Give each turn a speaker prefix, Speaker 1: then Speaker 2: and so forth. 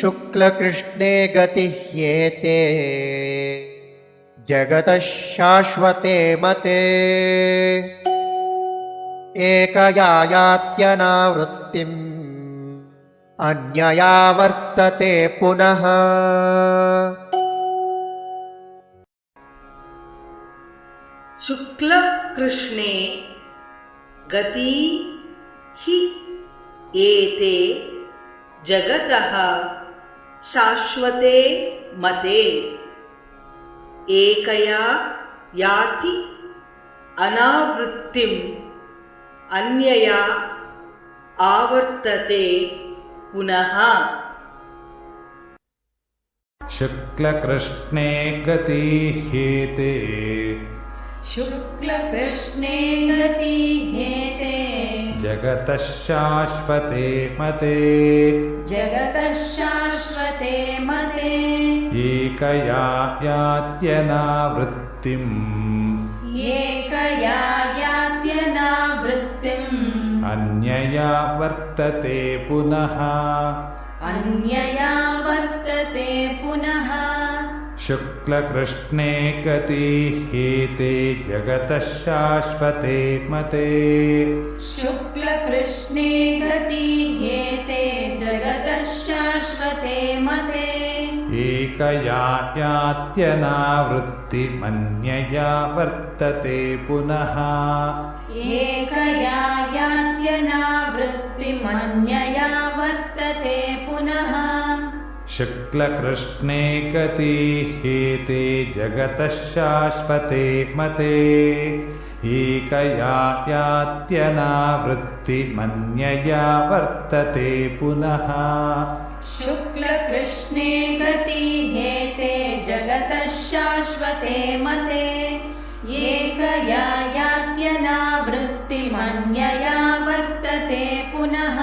Speaker 1: शुक्लकृष्णे गतिह्येते जगतः शाश्वते मते एकया यात्यनावृत्तिम् अन्यया वर्तते पुनः।
Speaker 2: शुक्ल कृष्णे गति हि एते जगतः शाश्वते मते एकया याति अनावृत्तिम् अन्यया आवर्तते पुनः।
Speaker 3: शुक्लकृष्णे गति ह्येते
Speaker 4: शुक्लकृष्णे गति ह्येते
Speaker 3: जगतः शाश्वते मते
Speaker 4: जगतः शाश्वते मते
Speaker 3: एकया यात्यनावृत्तिम्
Speaker 4: एकया यात्यनावृत्तिम्
Speaker 3: अन्यया वर्तते पुनः।
Speaker 4: अन्यया वर्तते पुनः।
Speaker 3: शुक्लकृष्णे गति ह्येते जगतः शाश्वते मते
Speaker 4: शुक्लकृष्णे गति ह्येते जगतः शाश्वते मते
Speaker 3: एकया यात्यनावृत्तिमन्यया वर्तते पुनः।
Speaker 4: एकया यात्यनावृत्तिमन्यया वर्तते पुनः।
Speaker 3: शुक्लकृष्णे गति ह्येते जगतः शाश्वते मते एकया यात्यनावृत्तिमन्यया वर्तते पुनः।
Speaker 4: शुक्लकृष्णे गति ह्येते जगतः शाश्वते मते एकया यात्यनावृत्तिमन्यया वर्तते पुनः।